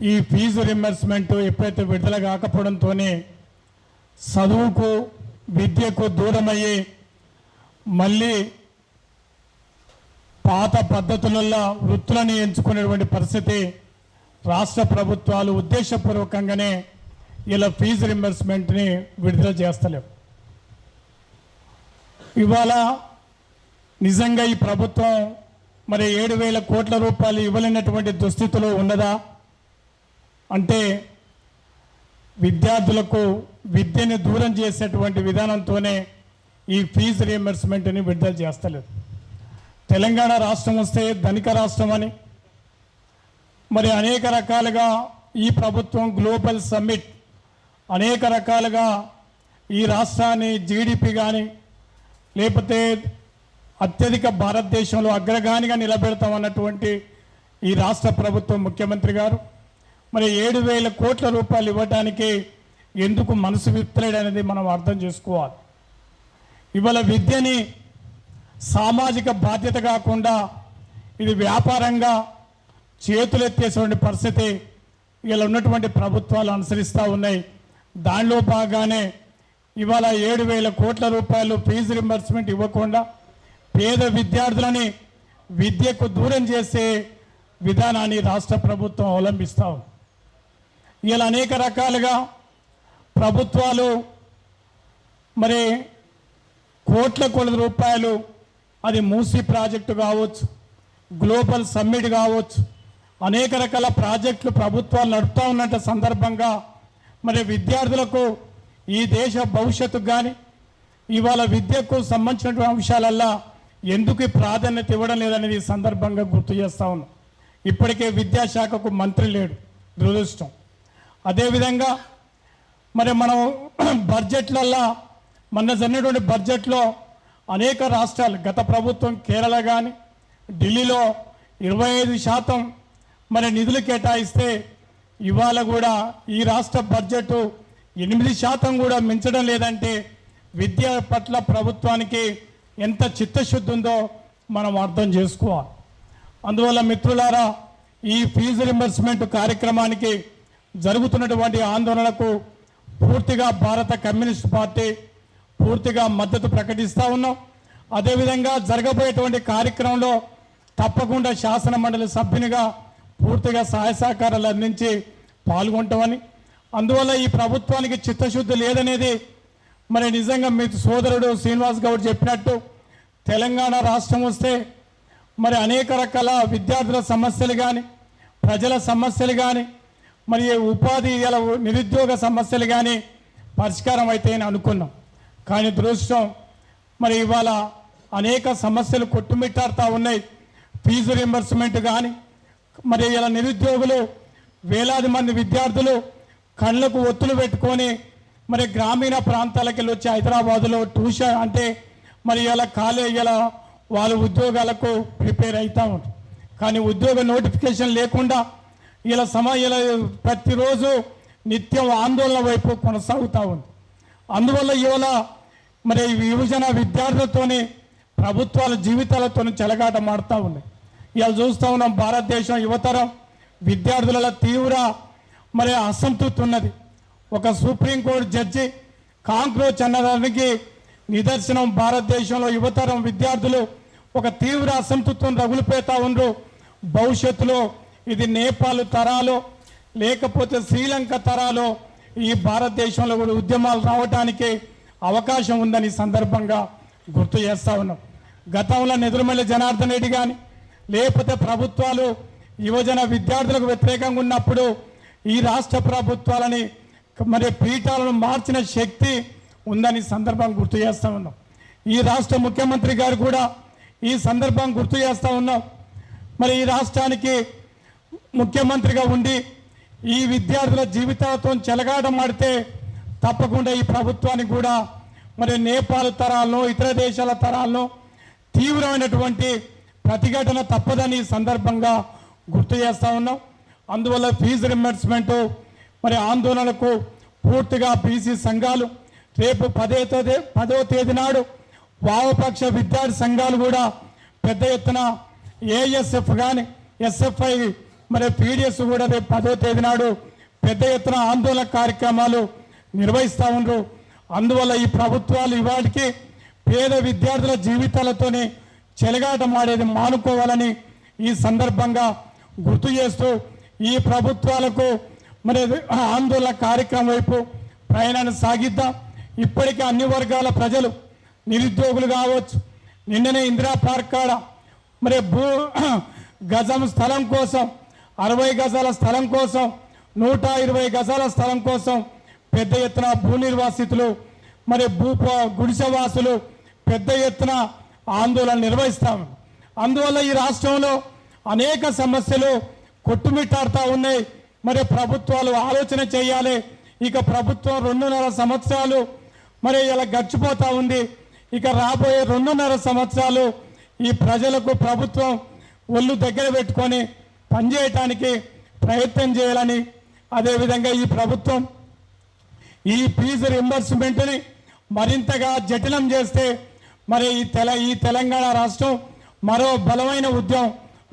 ఈ fee reimbursement ఎప్పుడైతే విడుదల కాకపోవడంతోనే చదువుకు విద్యకు దూరమయ్యి మళ్ళీ పాత పద్ధతులలో వృత్తులను ఎంచుకునేటువంటి పరిస్థితి రాష్ట్ర ప్రభుత్వాలు ఉద్దేశపూర్వకంగానే ఇలా ఫీజు రింబర్స్మెంట్ని విడుదల చేస్తలేవు. ఇవాళ నిజంగా ఈ ప్రభుత్వం మరి 7,000 కోట్ల రూపాయలు ఇవ్వలేనటువంటి దుస్థితిలో ఉన్నదా అంటే విద్యార్థులకు విద్యని దూరం చేసేటువంటి విధానంతోనే ఈ ఫీజు రియంబర్స్మెంట్ని విడుదల చేస్తలేదు. తెలంగాణ రాష్ట్రం వస్తే ధనిక రాష్ట్రం అని మరి అనేక రకాలుగా ఈ ప్రభుత్వం గ్లోబల్ సమ్మిట్ అనేక రకాలుగా ఈ రాష్ట్రాన్ని జీడిపి కానీ లేకపోతే అత్యధిక భారతదేశంలో అగ్రగానిగా నిలబెడతామన్నటువంటి ఈ రాష్ట్ర ప్రభుత్వం ముఖ్యమంత్రి గారు మరి 7,000 కోట్ల రూపాయలు ఇవ్వడానికి ఎందుకు మనసు విప్పలేడనేది మనం అర్థం చేసుకోవాలి. ఇవాళ విద్యని సామాజిక బాధ్యత కాకుండా ఇది వ్యాపారంగా చేతులెత్తేసేటువంటి పరిస్థితి ఇలా ఉన్నటువంటి ప్రభుత్వాలు అనుసరిస్తూ ఉన్నాయి. దానిలో భాగంగానే ఇవాళ 7,000 కోట్ల రూపాయలు ఫీజు రింబర్స్మెంట్ ఇవ్వకుండా పేద విద్యార్థులని విద్యకు దూరం చేసే విధానాన్ని రాష్ట్ర ప్రభుత్వం అవలంబిస్తూ ఉంది. ఇలా అనేక రకాలుగా ప్రభుత్వాలు మరి కోట్ల రూపాయలు అది మూసీ ప్రాజెక్టు కావచ్చు, గ్లోబల్ సమ్మిట్ కావచ్చు, అనేక రకాల ప్రాజెక్టులు ప్రభుత్వాలు నడుపుతూ ఉన్నట్టు సందర్భంగా మరి విద్యార్థులకు ఈ దేశ భవిష్యత్తుకు కానీ ఇవాళ విద్యకు సంబంధించినటువంటి అంశాలల్లో ఎందుకు ప్రాధాన్యత ఇవ్వడం లేదనేది ఈ సందర్భంగా గుర్తు చేస్తూ ఉన్నాం. ఇప్పటికే విద్యాశాఖకు మంత్రి లేడు, దురదృష్టం. అదేవిధంగా మరి మనం బడ్జెట్లల్లో మొన్న జరిగినటువంటి బడ్జెట్లో అనేక రాష్ట్రాలు గత ప్రభుత్వం కేరళ కానీ ఢిల్లీలో 25% మరి నిధులు కేటాయిస్తే ఇవాళ కూడా ఈ రాష్ట్ర బడ్జెట్ 8% కూడా మించడం లేదంటే విద్య పట్ల ప్రభుత్వానికి ఎంత చిత్తశుద్ధి ఉందో మనం అర్థం చేసుకోవాలి. అందువల్ల మిత్రులారా ఈ ఫీజు రింబర్స్మెంట్ కార్యక్రమానికి జరుగుతున్నటువంటి ఆందోళనకు పూర్తిగా భారత కమ్యూనిస్ట్ పార్టీ పూర్తిగా మద్దతు ప్రకటిస్తూ ఉన్నాం. అదేవిధంగా జరగబోయేటువంటి కార్యక్రమంలో తప్పకుండా శాసన మండలి సభ్యునిగా పూర్తిగా సహాయ సహకారాలు అందించి పాల్గొంటామని, అందువల్ల ఈ ప్రభుత్వానికి చిత్తశుద్ధి లేదనేది మరి నిజంగా మీ సోదరుడు శ్రీనివాస్ గౌడ్ చెప్పినట్టు తెలంగాణ రాష్ట్రం వస్తే మరి అనేక రకాల విద్యార్థుల సమస్యలు కానీ ప్రజల సమస్యలు కానీ మరి ఉపాధి నిరుద్యోగ సమస్యలు కానీ పరిష్కారం అవుతాయని అనుకున్నాం. కానీ దురదృష్టం మరి ఇవాళ అనేక సమస్యలు కొట్టుమిట్టాడుతూ ఉన్నాయి. ఫీజు రింబర్స్మెంట్ కానీ మరి ఇలా నిరుద్యోగులు వేలాది మంది విద్యార్థులు కళ్ళకు ఒత్తులు పెట్టుకొని మరి గ్రామీణ ప్రాంతాలకు వెళ్ళి వచ్చి హైదరాబాదులో ట్యూషన్ అంటే మరి ఇలా ఇలా వాళ్ళ ఉద్యోగాలకు ప్రిపేర్ అవుతూ ఉంటారు. కానీ ఉద్యోగ నోటిఫికేషన్ లేకుండా ఇలా ప్రతిరోజు నిత్యం ఆందోళన వైపు కొనసాగుతూ ఉంది. అందువల్ల ఇవాళ మరి యువజన విద్యార్థులతోని ప్రభుత్వాల జీవితాలతో చెలగాట మాడుతూ ఉన్నాయి. ఇవాళ చూస్తూ ఉన్నాం భారతదేశం యువతరం విద్యార్థుల తీవ్ర మరి అసంతృప్తి ఉన్నది. ఒక సుప్రీంకోర్టు జడ్జి కాంక్రోచ్ అన్నదానికి నిదర్శనం. భారతదేశంలో యువతరం విద్యార్థులు ఒక తీవ్ర అసంతృప్తిని రగులుపెడతా ఉండ్రు. భవిష్యత్తులో ఇది నేపాల్ తరాలో లేకపోతే శ్రీలంక తరాలో ఈ భారతదేశంలో కూడా ఉద్యమాలు రావడానికి అవకాశం ఉందని సందర్భంగా గుర్తు చేస్తూ ఉన్నాం. గతంలో నెదురుమల్లి జనార్దన్ రెడ్డి కానీ లేకపోతే ప్రభుత్వాలు యువజన విద్యార్థులకు వ్యతిరేకంగా ఉన్నప్పుడు ఈ రాష్ట్ర ప్రభుత్వాలని మరి పీఠాలను మార్చిన శక్తి ఉందని సందర్భం గుర్తు చేస్తూ ఉన్నాం. ఈ రాష్ట్ర ముఖ్యమంత్రి గారు కూడా ఈ సందర్భం గుర్తు చేస్తూ ఉన్నాం. మరి ఈ రాష్ట్రానికి ముఖ్యమంత్రిగా ఉండి ఈ విద్యార్థుల జీవితాలతో చెలగాటమాడితే తప్పకుండా ఈ ప్రభుత్వానికి కూడా మరి నేపాల్ తరాలను ఇతర దేశాల తరాలను తీవ్రమైనటువంటి ప్రతిఘటన తప్పదని సందర్భంగా గుర్తు చేస్తూ ఉన్నాం. అందువల్ల ఫీజు రింబర్స్మెంట్ మరి ఆందోళనకు పూర్తిగా బీసీ సంఘాలు రేపు 10వ తేదీ నాడు వామపక్ష విద్యార్థి సంఘాలు కూడా పెద్ద ఎత్తున ఏఎస్ఎఫ్ కానీ ఎస్ఎఫ్ఐ మరి పీడిఎస్ కూడా రేపు 10వ తేదీ నాడు పెద్ద ఎత్తున ఆందోళన కార్యక్రమాలు నిర్వహిస్తూ ఉన్నారు. అందువల్ల ఈ ప్రభుత్వాలు ఇవాటికి పేద విద్యార్థుల జీవితాలతోనే చెలగాటమాడేది మానుకోవాలని ఈ సందర్భంగా గుర్తు చేస్తూ ఈ ప్రభుత్వాలకు మరి ఆందోళన కార్యక్రమం వైపు ప్రయాణాన్ని సాగిద్దాం. ఇప్పటికే అన్ని వర్గాల ప్రజలు నిరుద్యోగులు కావచ్చు, నిన్ననే ఇందిరా పార్క్ కాడ మరి గజం స్థలం కోసం 60 గజాల స్థలం కోసం 120 గజాల స్థలం కోసం పెద్ద ఎత్తున భూ నిర్వాసితులు మరి గుడిసెవాసులు పెద్ద ఎత్తున ఆందోళన నిర్వహిస్తాము. అందువల్ల ఈ రాష్ట్రంలో అనేక సమస్యలు కొట్టుమిట్టాడుతూ ఉన్నాయి. మరి ప్రభుత్వాలు ఆలోచన చేయాలి. ఇక ప్రభుత్వం 2.5 సంవత్సరాలు మరి ఇలా గడిచిపోతూ ఉంది. ఇక రాబోయే 2.5 సంవత్సరాలు ఈ ప్రజలకు ప్రభుత్వం ఒళ్ళు దగ్గర పెట్టుకొని పనిచేయటానికి ప్రయత్నం చేయాలని, అదేవిధంగా ఈ ప్రభుత్వం ఈ ఫీజు రింబర్స్మెంట్ని మరింతగా జటిలం చేస్తే మరి ఈ తెలంగాణ రాష్ట్రం మరో బలమైన ఉద్యమం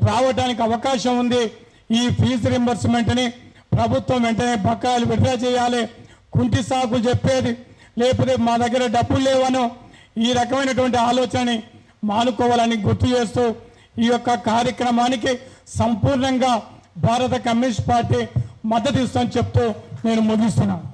రావడానికి అవకాశం ఉంది. ఈ ఫీజు రింబర్స్మెంట్ని ప్రభుత్వం వెంటనే బకాయిలు విడుదల చేయాలి. కుంటి సాకు చెప్పేది లేకపోతే మా దగ్గర డబ్బులు లేవనో ఈ రకమైనటువంటి ఆలోచనని మానుకోవాలని గుర్తు చేస్తూ ఈ యొక్క కార్యక్రమానికి సంపూర్ణంగా భారత కమ్యూనిస్ట్ పార్టీ మద్దతు ఇస్తుందని చెప్తూ నేను ముగిస్తున్నాను.